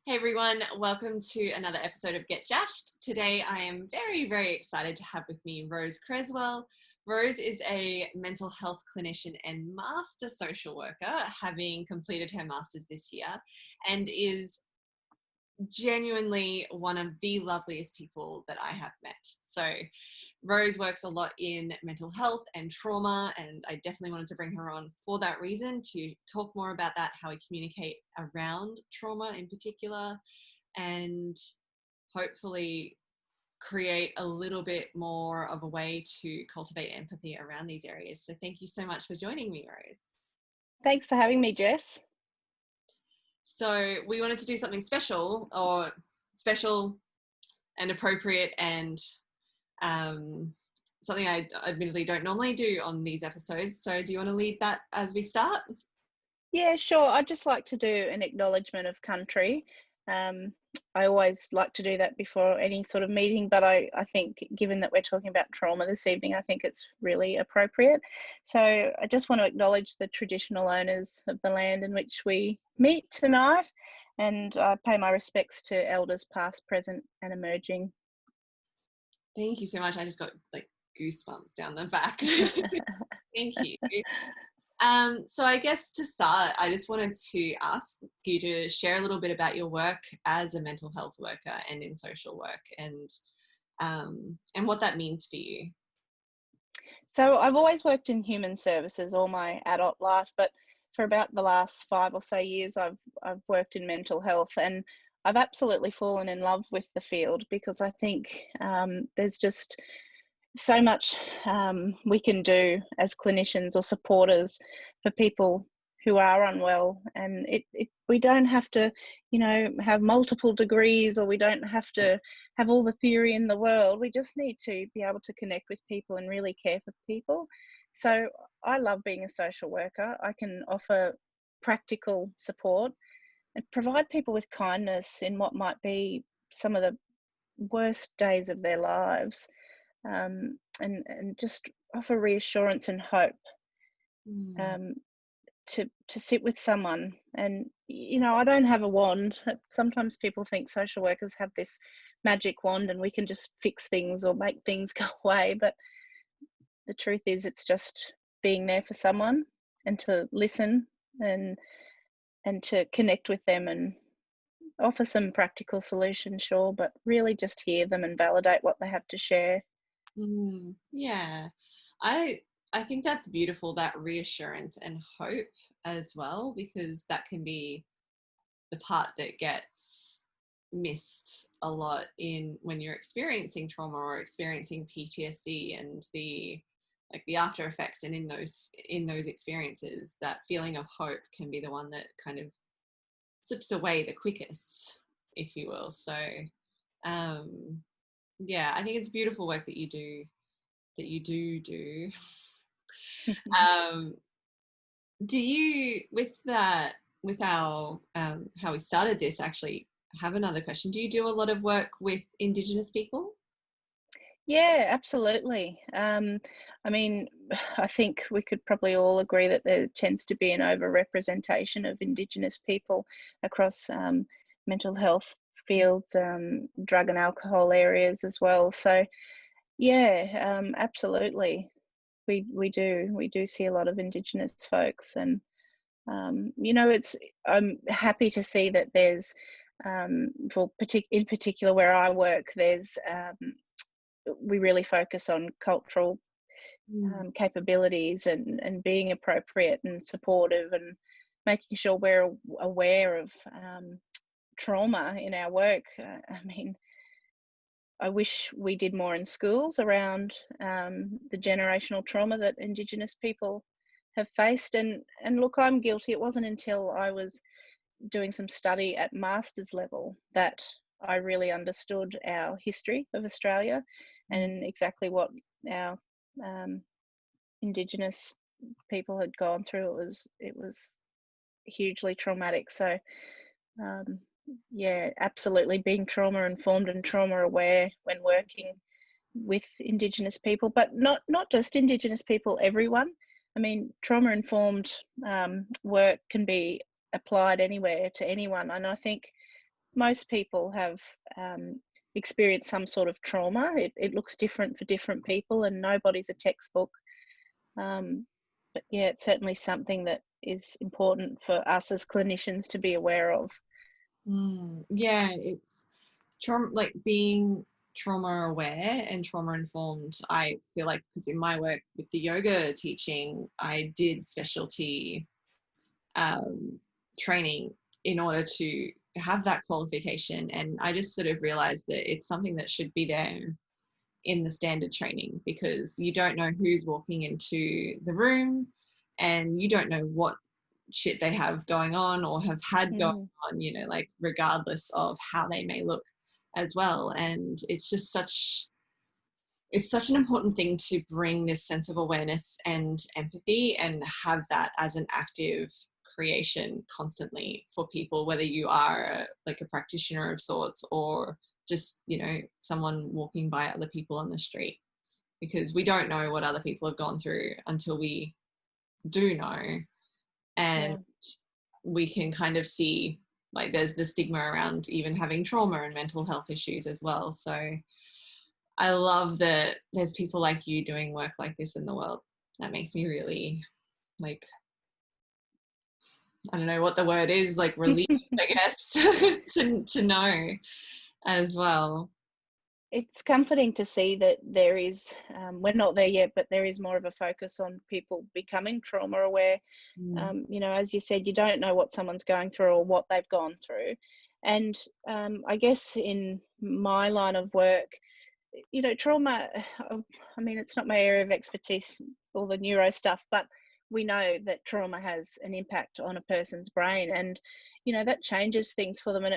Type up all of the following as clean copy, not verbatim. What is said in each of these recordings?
Hey everyone, welcome to another episode of Get Jashed. Today I am very, very excited to have with me Rose Cresswell. Rose is a mental health clinician and master social worker, having completed her master's this year, and is genuinely one of the loveliest people that I have met. So Rose works a lot in mental health and trauma, and I definitely wanted to bring her on for that reason, to talk more about that, how we communicate around trauma in particular, and hopefully create a little bit more of a way to cultivate empathy around these areas. So thank you so much for joining me, Rose. Thanks for having me, Jess. So we wanted to do something special and appropriate, and something I admittedly don't normally do on these episodes. So do you want to lead that as we start? Yeah, sure. I'd just like to do an acknowledgement of country. I always like to do that before any sort of meeting, but I think given that we're talking about trauma this evening, I think it's really appropriate. So I just want to acknowledge the traditional owners of the land in which we meet tonight, and I pay my respects to elders past, present and emerging. Thank you so much. I just got like goosebumps down the back. Thank you. So I guess to start, I just wanted to ask you to share a little bit about your work as a mental health worker and in social work, and what that means for you. So I've always worked in human services all my adult life, but for about the last 5 or so years, I've worked in mental health, and I've absolutely fallen in love with the field because I think there's just so much we can do as clinicians or supporters for people who are unwell, and we don't have to have multiple degrees, or we don't have to have all the theory in the world. We just need to be able to connect with people and really care for people. So I love being a social worker. I can offer practical support and provide people with kindness in what might be some of the worst days of their lives, and just offer reassurance and hope, Mm. um, to sit with someone. And I don't have a wand. Sometimes people think social workers have this magic wand and we can just fix things or make things go away, but the truth is it's just being there for someone and to listen and to connect with them and offer some practical solutions, sure, but really just hear them and validate what they have to share. Yeah, I think that's beautiful, that reassurance and hope as well, because that can be the part that gets missed a lot in when you're experiencing trauma or experiencing PTSD, and the after effects, and in those experiences, that feeling of hope can be the one that kind of slips away the quickest, if you will. So yeah, I think it's beautiful work that you do. um, do you, with our how we started this, actually have another question? Do you do a lot of work with Indigenous people? Yeah, absolutely. I mean, I think we could probably all agree that there tends to be an overrepresentation of Indigenous people across mental health fields, drug and alcohol areas as well. So, yeah, absolutely. We do see a lot of Indigenous folks, and I'm happy to see that there's in particular where I work, there's we really focus on cultural Mm. capabilities and being appropriate and supportive, and making sure we're aware of trauma in our work. I mean, I wish we did more in schools around the generational trauma that Indigenous people have faced. And look, I'm guilty. It wasn't until I was doing some study at master's level that I really understood our history of Australia and exactly what our um, Indigenous people had gone through. It was hugely traumatic. So um, yeah, absolutely being trauma informed and trauma aware when working with Indigenous people, but not just Indigenous people, everyone. I mean, trauma informed work can be applied anywhere to anyone, and I think most people have experienced some sort of trauma. It looks different for different people, and nobody's a textbook. But yeah, it's certainly something that is important for us as clinicians to be aware of. Yeah, it's trauma, like being trauma aware and trauma informed. I feel like, because in my work with the yoga teaching, I did specialty training in order to have that qualification, and I just sort of realized that it's something that should be there in the standard training, because you don't know who's walking into the room, and you don't know what shit they have going on or have had going on, you know, like regardless of how they may look as well. And it's just such an important thing to bring this sense of awareness and empathy and have that as an active creation constantly for people, whether you are like a practitioner of sorts or just, you know, someone walking by other people on the street, because we don't know what other people have gone through until we do know. And we can kind of see, like, there's the stigma around even having trauma and mental health issues as well. So I love that there's people like you doing work like this in the world. That makes me really, like, I don't know what the word is, like relieved, I guess, to know as well. It's comforting to see that there is, we're not there yet, but there is more of a focus on people becoming trauma aware. You know, as you said, you don't know what someone's going through or what they've gone through. And I guess in my line of work, you know, trauma, I mean, it's not my area of expertise, all the neuro stuff, but we know that trauma has an impact on a person's brain, and, you know, that changes things for them, and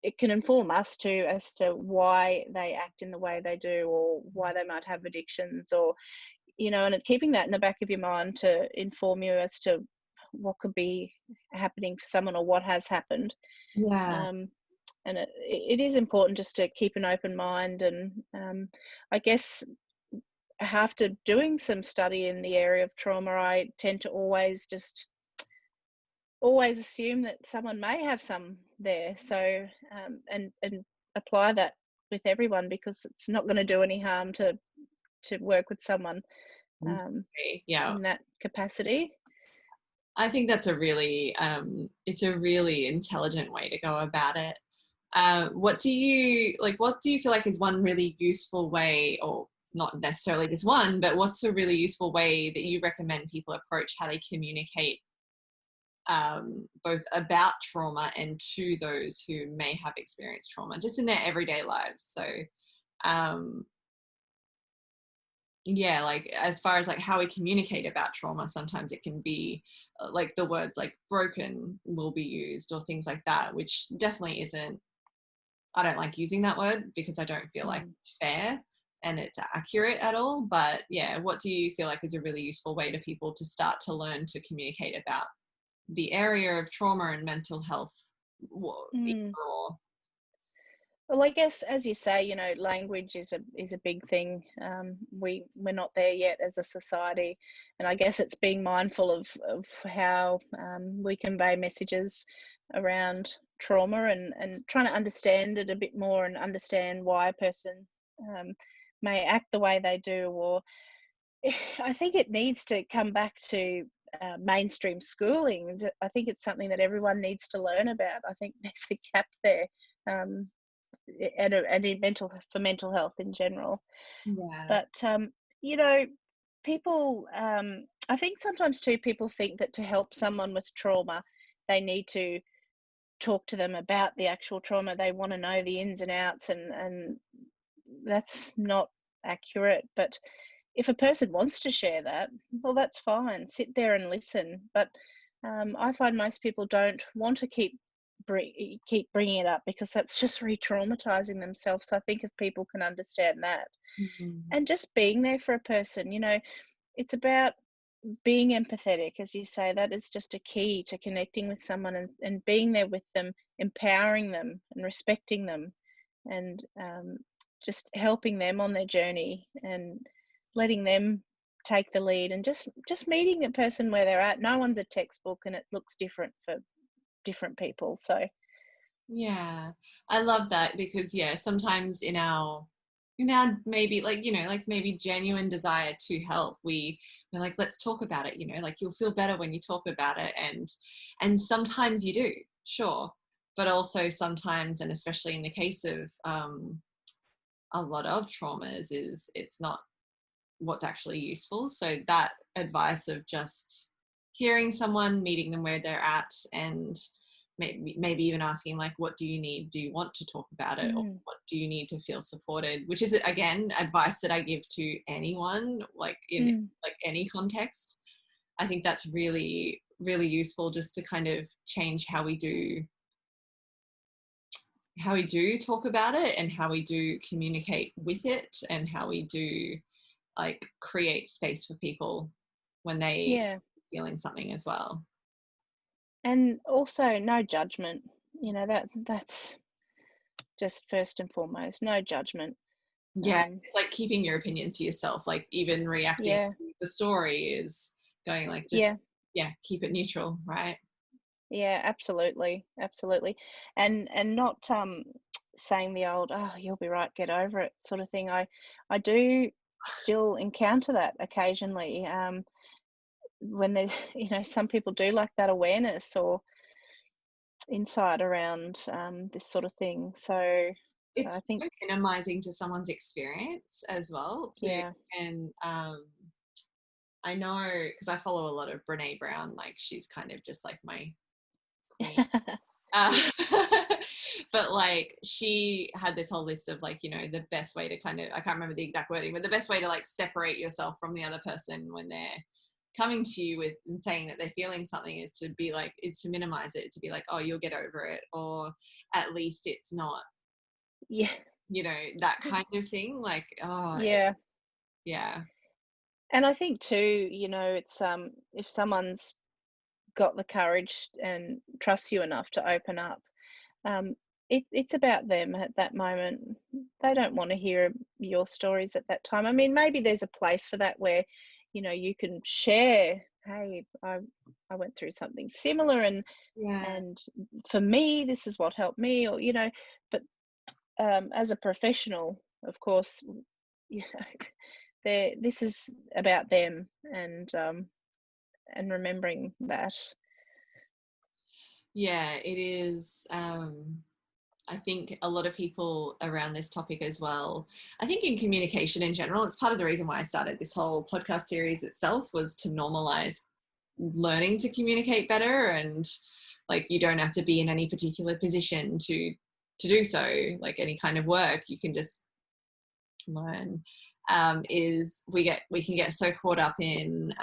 it can inform us too as to why they act in the way they do, or why they might have addictions, or, you know, and keeping that in the back of your mind to inform you as to what could be happening for someone or what has happened. And it is important just to keep an open mind. And I guess after doing some study in the area of trauma, I tend to always assume that someone may have some there. So and apply that with everyone, because it's not going to do any harm to work with someone in that capacity. I think that's a really it's a really intelligent way to go about it. What do you feel like is one really useful way, or not necessarily just one, but what's a really useful way that you recommend people approach how they communicate both about trauma and to those who may have experienced trauma just in their everyday lives? So yeah, like as far as like how we communicate about trauma, sometimes it can be like the words like broken will be used or things like that, which definitely isn't, I don't like using that word because I don't feel like fair and it's accurate at all. But yeah, what do you feel like is a really useful way to people to start to learn to communicate about the area of trauma and mental health? Well, I guess, as you say, you know, language is a big thing. We're not there yet as a society, and I guess it's being mindful of how we convey messages around trauma, and trying to understand it a bit more, and understand why a person may act the way they do. Or I think it needs to come back to mainstream schooling. I think it's something that everyone needs to learn about. I think there's a gap there. And in mental health in general. But you know, people, I think sometimes too, people think that to help someone with trauma, they need to talk to them about the actual trauma. They want to know the ins and outs, and that's not accurate. But if a person wants to share that, well, that's fine. Sit there and listen. But I find most people don't want to keep bringing it up, because that's just re-traumatizing themselves. So I think if people can understand that, and just being there for a person, you know, it's about being empathetic, as you say. That is just a key to connecting with someone, and being there with them, empowering them and respecting them, and just helping them on their journey, and letting them take the lead, and just meeting the person where they're at. No one's a textbook, and it looks different for different people. So Yeah, I love that because sometimes in our maybe like like maybe genuine desire to help, we're like, let's talk about it. Like you'll feel better when you talk about it, and sometimes you do, sure, but also sometimes, and especially in the case of a lot of traumas, is it's not what's actually useful. So that advice of just hearing someone, meeting them where they're at, and maybe even asking like, what do you need? Do you want to talk about it? Or Mm, what do you need to feel supported? Which is, again, advice that I give to anyone, like in mm, like any context. I think that's really, really useful, just to kind of change how we do talk about it, and how we do communicate with it, and how we do like create space for people when they yeah. feeling something as well. And also no judgment. That's just first and foremost, no judgment. Yeah, Um, it's like keeping your opinions to yourself. Like even reacting yeah, to the story is going like, just yeah, keep it neutral, right? yeah, absolutely, absolutely. And not saying the old, "Oh, you'll be right, get over it," sort of thing. I do still encounter that occasionally. When there's, some people do like that awareness or insight around this sort of thing. So I It's think, so minimizing to someone's experience as well too. yeah. And I know, because I follow a lot of Brene Brown, like she's kind of just like my queen. Uh, but like she had this whole list of like, the best way to kind of, I can't remember the exact wording, but the best way to like separate yourself from the other person when they're coming to you with and saying that they're feeling something, is to minimize it, to be like, oh, you'll get over it, or at least it's not, Yeah, that kind of thing. Like, oh, yeah. yeah. And I think too, it's if someone's got the courage and trusts you enough to open up, um, it's about them at that moment. They don't want to hear your stories at that time. I mean, maybe there's a place for that where, you can share, hey, I went through something similar, Yeah. and for me, this is what helped me, or but as a professional, of course, you know, this is about them, and remembering that. Yeah, it is. I think a lot of people around this topic as well. I think in communication in general, it's part of the reason why I started this whole podcast series itself, was to normalize learning to communicate better. And like, you don't have to be in any particular position to do so. Like any kind of work, you can just learn. Is we can get so caught up in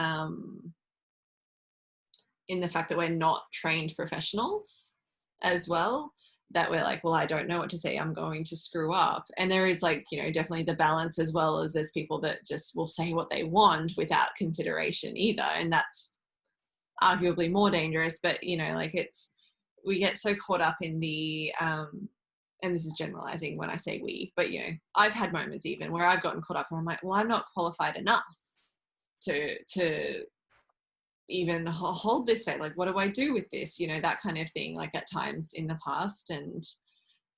the fact that we're not trained professionals as well, that we're like, well, I don't know what to say, I'm going to screw up. And there is like, definitely the balance, as well as there's people that just will say what they want without consideration either, and that's arguably more dangerous. But like, we get so caught up in the and this is generalizing when I say we, but I've had moments even where I've gotten caught up and I'm like, well, I'm not qualified enough to even hold this faith. Like, what do I do with this, that kind of thing, like at times in the past. And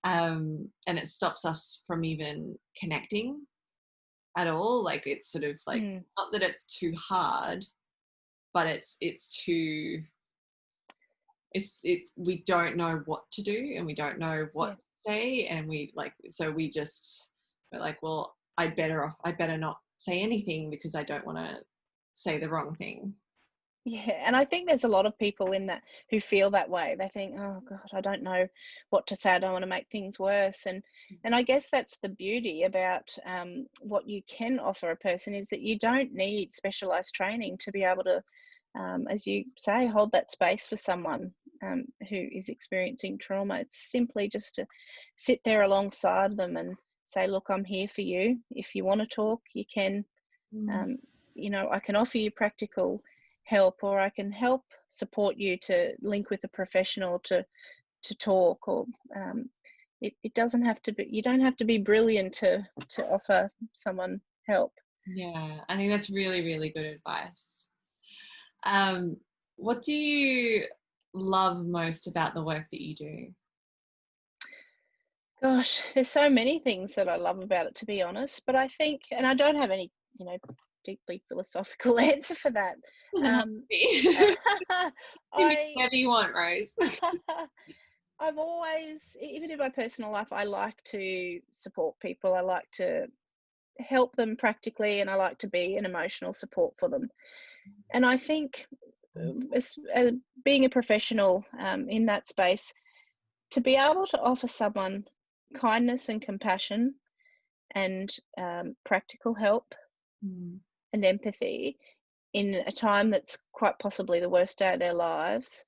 it stops us from even connecting at all. Like, it's sort of like, Mm, not that it's too hard, but it's too, we don't know what to do, and we don't know what yeah. to say, and we're like, well, I better not say anything, because I don't want to say the wrong thing. Yeah, and I think there's a lot of people in that who feel that way. They think, "Oh God, I don't know what to say. I don't want to make things worse." And I guess that's the beauty about what you can offer a person, is that you don't need specialized training to be able to, as you say, hold that space for someone who is experiencing trauma. It's simply just to sit there alongside them and say, "Look, I'm here for you. If you want to talk, you can." Mm. Um, I can offer you practical help, or I can help support you to link with a professional to talk, or it doesn't have to be, you don't have to be brilliant to offer someone help. Yeah, I think that's really, really good advice. Um, what do you love most about the work that you do? Gosh, there's so many things that I love about it, to be honest. But I think, and I don't have any, deeply philosophical answer for that. Doesn't have to Um, be. You can be I whatever you want, Rose. I've always, even in my personal life, I like to support people. I like to help them practically, and I like to be an emotional support for them. And I think, as being a professional in that space, to be able to offer someone kindness and compassion and practical help Mm. and empathy in a time that's quite possibly the worst day of their lives,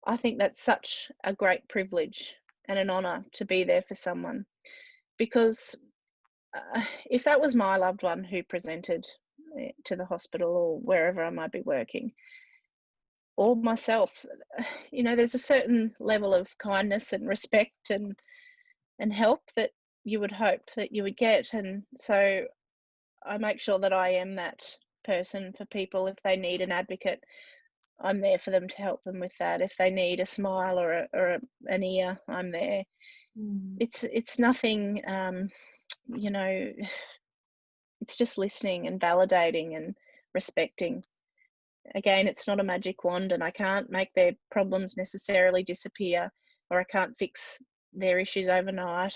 I think that's such a great privilege and an honour to be there for someone. Because if that was my loved one who presented to the hospital or wherever I might be working, or myself, there's a certain level of kindness and respect and help that you would hope that you would get. And so I make sure that I am that person for people. If they need an advocate, I'm there for them to help them with that. If they need a smile an ear, I'm there. Mm. It's nothing, you know, it's just listening and validating and respecting. Again, it's not a magic wand, and I can't make their problems necessarily disappear, or I can't fix their issues overnight,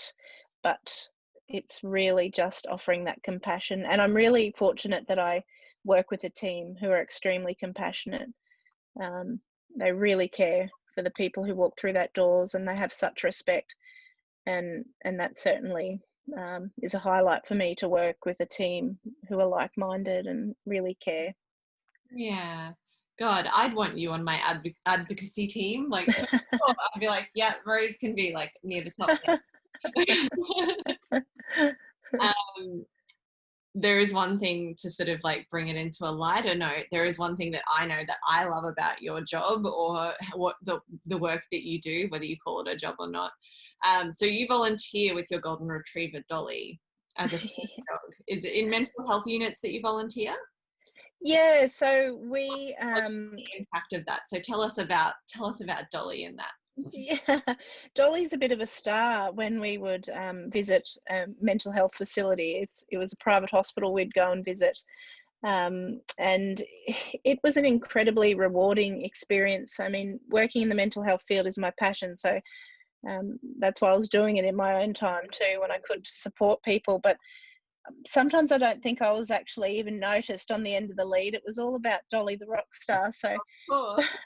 but it's really just offering that compassion. And I'm really fortunate that I work with a team who are extremely compassionate. Um, they really care for the people who walk through that doors, and they have such respect. And that certainly is a highlight for me, to work with a team who are like-minded and really care. Yeah. God, I'd want you on my advocacy team. Like, for sure, I'd be like, yeah, Rose can be like near the top there. um, there is one thing to sort of like bring it into a lighter note. There is one thing that I know that I love about your job, or what the work that you do, whether you call it a job or not. So you volunteer with your golden retriever, Dolly, as a dog. Is it in mental health units that you volunteer? Yeah, so What's the impact of that? So tell us about Dolly and that. yeah, Dolly's a bit of a star when we would visit a mental health facility. It was a private hospital we'd go and visit, and it was an incredibly rewarding experience. I mean, working in the mental health field is my passion, so that's why I was doing it in my own time too, when I could, to support people. But sometimes I don't think I was actually even noticed on the end of the lead. It was all about Dolly the rock star. So, Of course.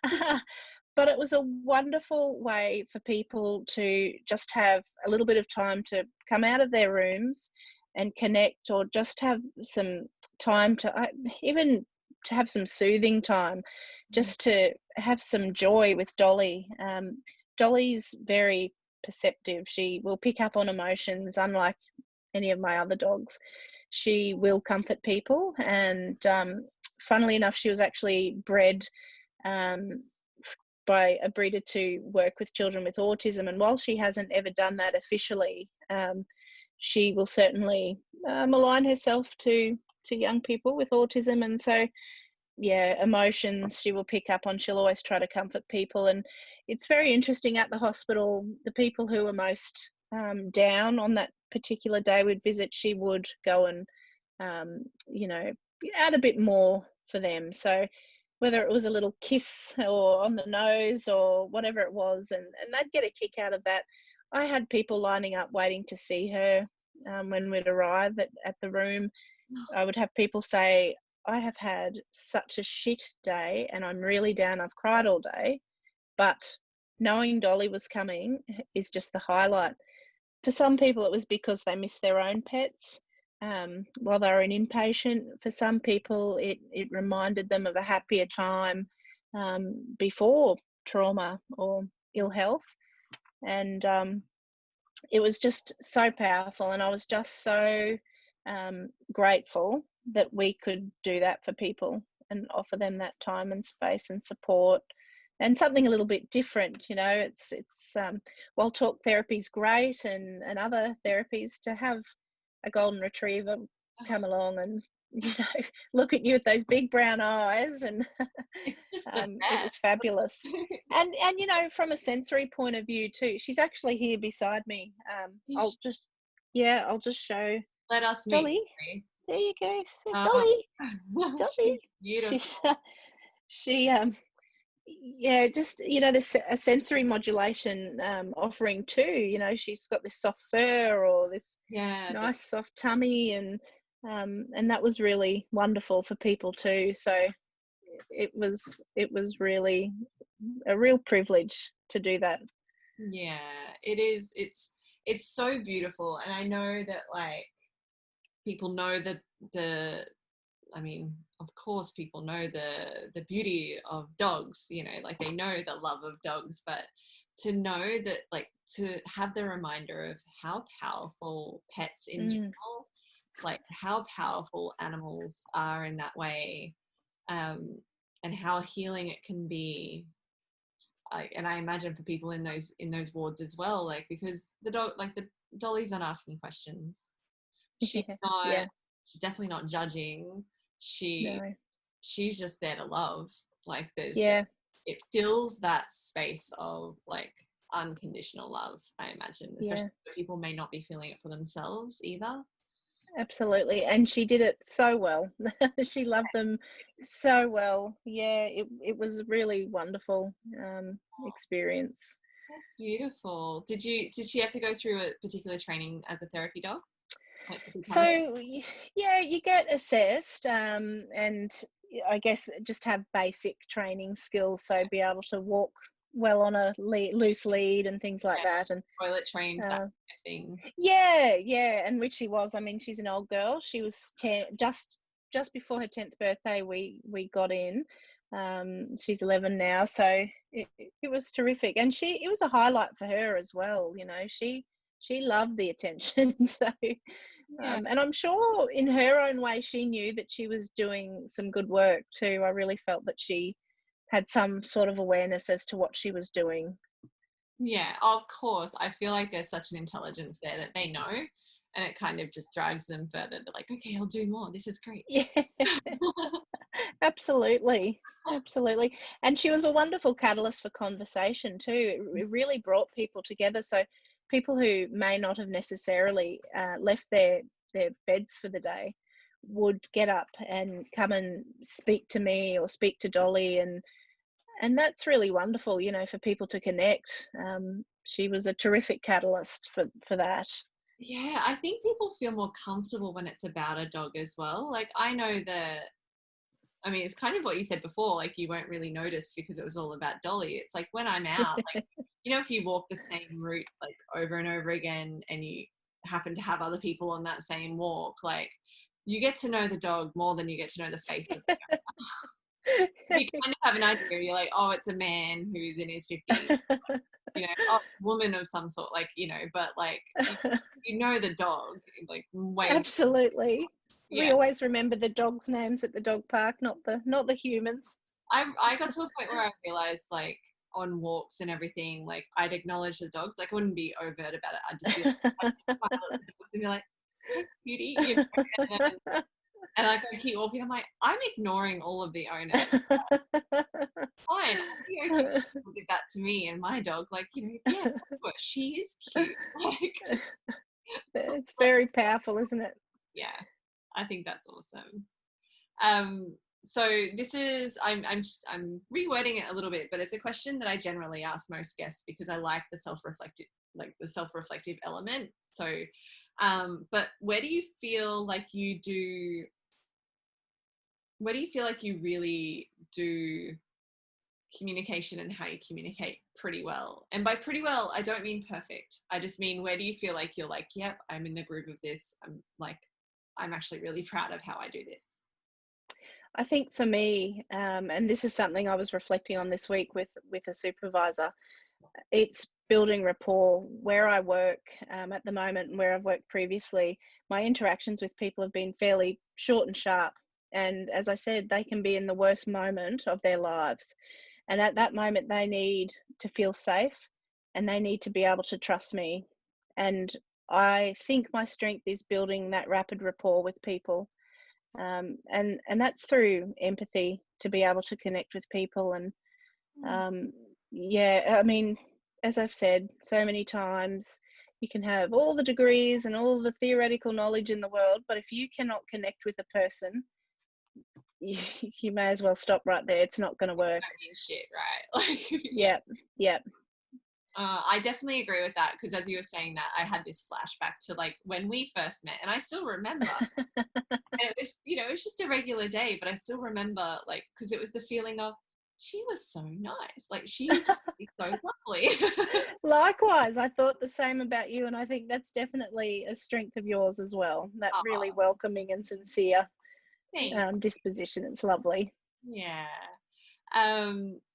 but it was a wonderful way for people to just have a little bit of time to come out of their rooms and connect, or just have some time to even to have some soothing time, just to have some joy with Dolly. Dolly's very perceptive. She will pick up on emotions, unlike any of my other dogs. She will comfort people, and funnily enough, she was actually bred um, by a breeder to work with children with autism. And while she hasn't ever done that officially, she will certainly align herself to young people with autism. And so, yeah, emotions she will pick up on. She'll always try to comfort people. And it's very interesting at the hospital, the people who are most down on that particular day we'd visit, she would go and um, you know add a bit more for them. So whether it was a little kiss or on the nose or whatever it was, and they'd get a kick out of that. I had people lining up waiting to see her when we'd arrive at the room. I would have people say, I have had such a shit day and I'm really down. I've cried all day, but knowing Dolly was coming is just the highlight. For some people, it was because they missed their own pets while they were an inpatient. For some people, it reminded them of a happier time before trauma or ill health. And it was just so powerful. And I was just so grateful that we could do that for people and offer them that time and space and support, and something a little bit different. It's while talk therapy is great, and other therapies, to have a golden retriever come along and look at you with those big brown eyes, and It's just the it was best. fabulous. And from a sensory point of view too, she's actually here beside me. I'll just show Let us meet. Dolly. There you go, so Oh, Dolly. she's Dolly. beautiful. She yeah, just this a sensory modulation offering too. She's got this soft fur or this Yeah, nice soft tummy, and that was really wonderful for people too. So it was really a real privilege to do that. yeah, it is. It's so beautiful, and I know that like people know the I mean, of course, people know the beauty of dogs. Like they know the love of dogs, but to know that, like, to have the reminder of how powerful pets in Mm, general, like how powerful animals are in that way, and how healing it can be. And I imagine for people in those wards as well, like because the dog, like the Dolly's not asking questions. She's yeah, not. yeah, She's definitely not judging. She no, she's just there to love. Like there's just, yeah, it fills that space of like unconditional love, I imagine, especially yeah, when people may not be feeling it for themselves either. absolutely. And she did it so well. She loved them so well. Yeah, it was a really wonderful experience. That's beautiful. Did she have to go through a particular training as a therapy dog, like to become a? So yeah, you get assessed, and I guess just have basic training skills, so be able to walk well on a loose lead and things like Yeah, that. And toilet trained, that kind uh, of thing? yeah, and which she was. I mean, she's an old girl. She was 10, just before her 10th birthday. We got in. She's 11 now, so it was terrific, and it was a highlight for her as well. She loved the attention. So Yeah. and I'm sure in her own way, she knew that she was doing some good work too. I really felt that she had some sort of awareness as to what she was doing. Yeah, of course. I feel like there's such an intelligence there that they know, and it kind of just drags them further. They're like, okay, I'll do more. This is great. Yeah, absolutely. Absolutely. And she was a wonderful catalyst for conversation too. It really brought people together. So people who may not have necessarily left their beds for the day would get up and come and speak to me or speak to Dolly, and that's really wonderful, for people to connect. She was a terrific catalyst for that. Yeah, I think people feel more comfortable when it's about a dog as well. Like I know that, I mean, it's kind of what you said before, like you won't really notice because it was all about Dolly. It's like when I'm out, like, if you walk the same route like over and over again and you happen to have other people on that same walk, like you get to know the dog more than you get to know the face of it. You kind of have an idea. You're like, oh, it's a man who's in his 50s, oh, woman of some sort, like, but like, you know the dog, like way. Absolutely. We Yeah. always remember the dogs' names at the dog park, not the humans. I got to a point where I realized, like, on walks and everything, like, I'd acknowledge the dogs. Like, I wouldn't be overt about it. I'd just be like, I'd just smile at the dogs and be like, hey, cutie, and like, I keep walking. I'm like, I'm ignoring all of the owners. Fine, I'd be okay if people did that to me and my dog. Like, yeah, she is cute. Like, It's very powerful, isn't it? yeah, I think that's awesome. Um, so this is I'm rewording it a little bit, but it's a question that I generally ask most guests because I like the self-reflective element. So, but where do you feel like you really do communication and how you communicate pretty well? And by pretty well, I don't mean perfect. I just mean, where do you feel like you're like, yep, I'm in the groove of this. I'm actually really proud of how I do this. I think for me, and this is something I was reflecting on this week with a supervisor, it's building rapport. Where I work at the moment and where I've worked previously, my interactions with people have been fairly short and sharp. And as I said, they can be in the worst moment of their lives. And at that moment, they need to feel safe and they need to be able to trust me. And I think my strength is building that rapid rapport with people. And that's through empathy, to be able to connect with people. And yeah, I mean, as I've said so many times, you can have all the degrees and all the theoretical knowledge in the world, but if you cannot connect with a person, you may as well stop right there. It's not going to work. Don't mean shit, right? Like, Yep, yep. I definitely agree with that, because as you were saying that, I had this flashback to like when we first met, and I still remember. And it was, it was just a regular day, but I still remember, like, because it was the feeling of, she was so nice. Like, she is really so lovely. Likewise, I thought the same about you, and I think that's definitely a strength of yours as well. That really Oh, welcoming and sincere thanks. disposition. It's lovely. Yeah.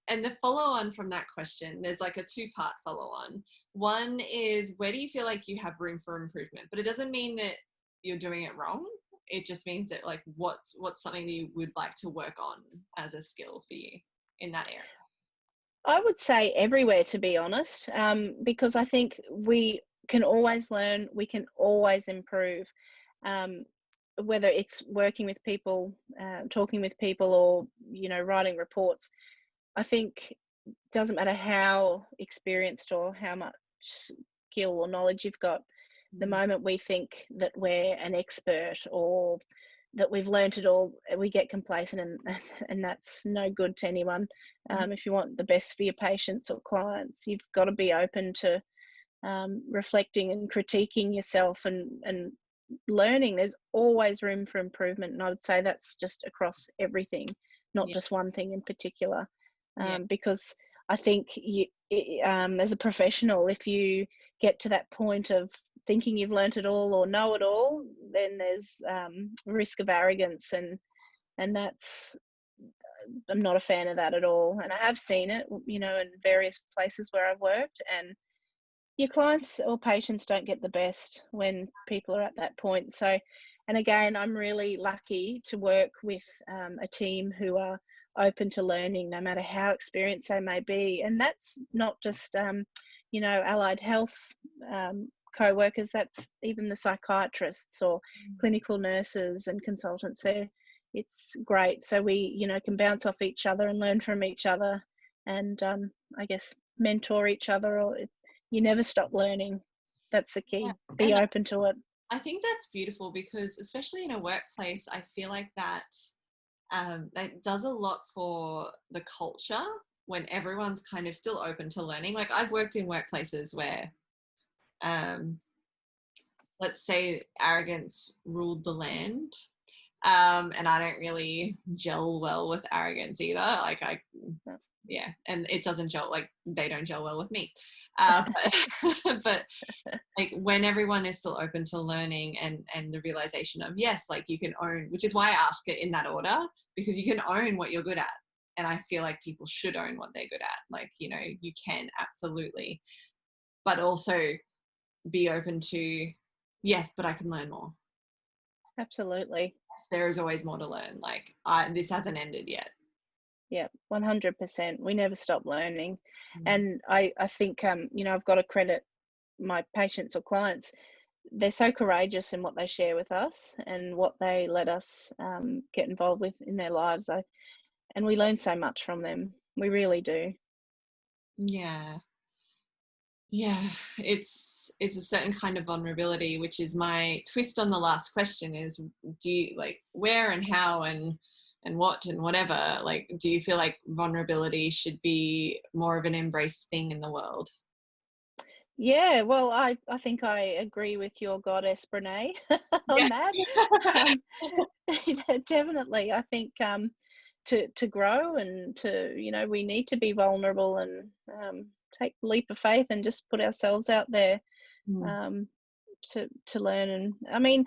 And the follow on from that question, there's like a two-part follow on. One is, where do you feel like you have room for improvement? But it doesn't mean that you're doing it wrong. It just means that, like, what's something that you would like to work on as a skill for you in that area? I would say everywhere, to be honest, because I think we can always learn, we can always improve, um, whether it's working with people, talking with people, or writing reports. I think it doesn't matter how experienced or how much skill or knowledge you've got. The moment we think that we're an expert or that we've learnt it all, we get complacent, and that's no good to anyone. If you want the best for your patients or clients, you've got to be open to reflecting and critiquing yourself, and learning. There's always room for improvement, and I would say that's just across everything, not Yeah. just one thing in particular. Yeah. Because I think as a professional, if you get to that point of thinking you've learnt it all or know it all, then there's risk of arrogance, and that's, I'm not a fan of that at all. And I have seen it, in various places where I've worked, and your clients or patients don't get the best when people are at that point. So, and again, I'm really lucky to work with a team who are open to learning, no matter how experienced they may be. And that's not just, allied health co-workers, that's even the psychiatrists or clinical nurses and consultants there. It's great. So we, can bounce off each other and learn from each other, and I guess mentor each other, or you never stop learning. That's the key. Be And open to it. I think that's beautiful, because especially in a workplace, I feel like that that does a lot for the culture when everyone's kind of still open to learning. Like, I've worked in workplaces where, let's say, arrogance ruled the land. And I don't really gel well with arrogance either. Like, yeah, and it doesn't gel, like, they don't gel well with me. But like, when everyone is still open to learning, and the realization of, yes, like, you can own, which is why I ask it in that order, because you can own what you're good at. And I feel like people should own what they're good at. Like, you can absolutely, but also be open to, yes, but I can learn more. Absolutely. Yes, there is always more to learn. Like, this hasn't ended yet. Yeah, 100%. We never stop learning. And I think, I've got to credit my patients or clients. They're so courageous in what they share with us and what they let us get involved with in their lives. And we learn so much from them. We really do. Yeah. Yeah, it's a certain kind of vulnerability, which is my twist on the last question, is, do you, like, where and how and what and whatever, like, do you feel like vulnerability should be more of an embraced thing in the world? Yeah, well, I think I agree with your goddess Brene on Yeah. that. Um, Definitely, I think to grow and to, we need to be vulnerable and take the leap of faith and just put ourselves out there, Mm. um, to learn. And I mean,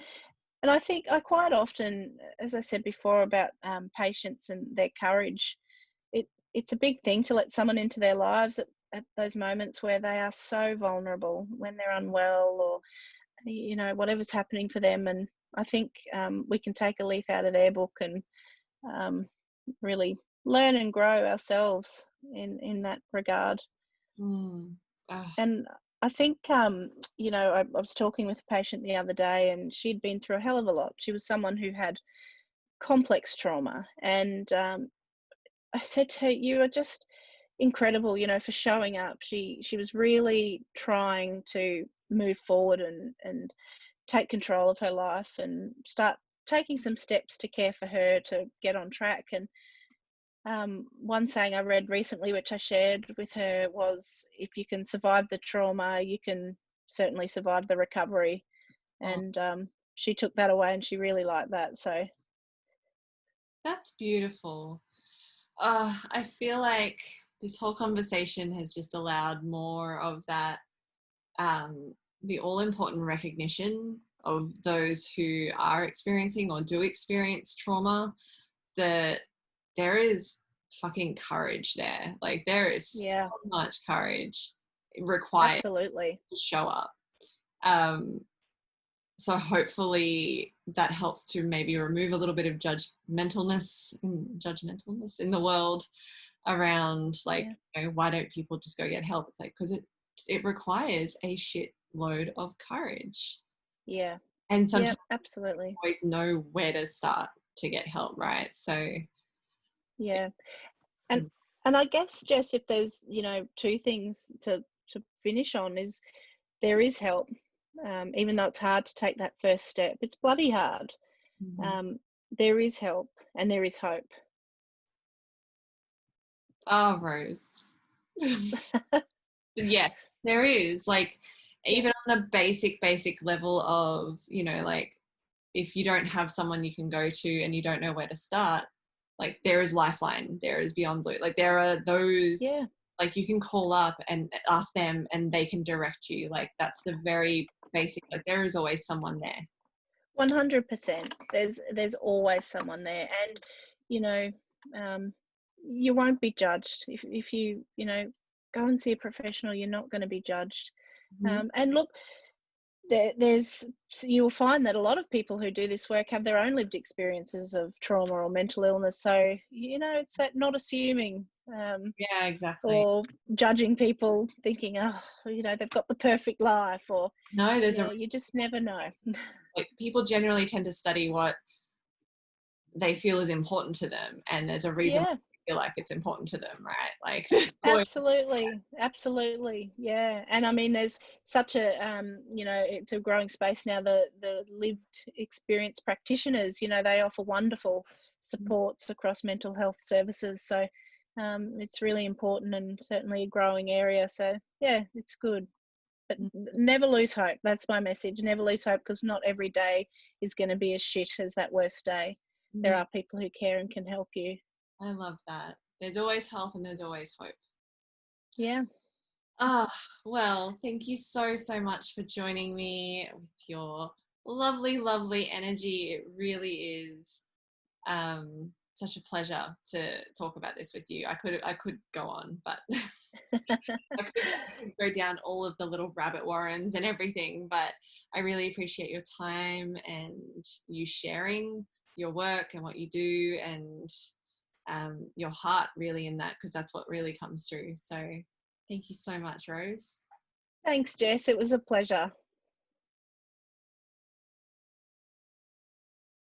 and I think I quite often, as I said before about patients and their courage, it's a big thing to let someone into their lives at those moments where they are so vulnerable, when they're unwell, or whatever's happening for them. And I think we can take a leaf out of their book and um, really learn and grow ourselves in that regard. Mm. Ah, And I think I was talking with a patient the other day, and she'd been through a hell of a lot. She was someone who had complex trauma. And I said to her, "You are just incredible, for showing up." She was really trying to move forward and take control of her life and start taking some steps to care for her to get on track. And one saying I read recently, which I shared with her, was, "If you can survive the trauma, you can certainly survive the recovery." Oh, And she took that away, and she really liked that. So that's beautiful. I feel like this whole conversation has just allowed more of that, the all important recognition of those who are experiencing or do experience trauma, that there is fucking courage there. Like, there is so yeah, much courage required absolutely. to show up. Um, so hopefully that helps to maybe remove a little bit of judgmentalness in the world around, like, Yeah, why don't people just go get help? It's like, because it requires a shit load of courage, yeah, and yeah, sometimes absolutely. you always know where to start to get help, right? So Yeah. And mm, and I guess, Jess, if there's, two things to finish on, is there is help. Even though it's hard to take that first step, it's bloody hard. mhm. Um, there is help and there is hope. Oh, Rose. Yes, there is, like, Yeah, even on the basic level of, like, if you don't have someone you can go to and you don't know where to start, like, there is Lifeline, there is Beyond Blue, like, there are those, yeah, like, you can call up and ask them and they can direct you. Like, that's the very basic, like, there is always someone there. 100%. There's always someone there, and you know, um, you won't be judged if you go and see a professional. You're not going to be judged. Mhm. And look, there's you'll find that a lot of people who do this work have their own lived experiences of trauma or mental illness. So it's that not assuming, Yeah, exactly. or judging people, thinking, oh, they've got the perfect life, or No, there's a, yeah, you just never know. like, people generally tend to study what they feel is important to them, and there's a reason why Yeah, they feel like it's important to them, right? Like, there's always, absolutely, absolutely, yeah. And I mean, there's such a it's a growing space now. The lived experience practitioners, they offer wonderful supports across mental health services. So it's really important and certainly a growing area. So yeah, it's good. But never lose hope. That's my message. Never lose hope, because not every day is going to be as shit as that worst day. There yeah, are people who care and can help you. I love that. There's always help and there's always hope. Yeah. Ah, well, thank you so much for joining me with your lovely energy. It really is, such a pleasure to talk about this with you. I could go on, but I could go down all of the little rabbit warrens and everything. But I really appreciate your time and you sharing your work and what you do, and your heart really in that, because that's what really comes through. So thank you so much, Rose. Thanks, Jess. It was a pleasure.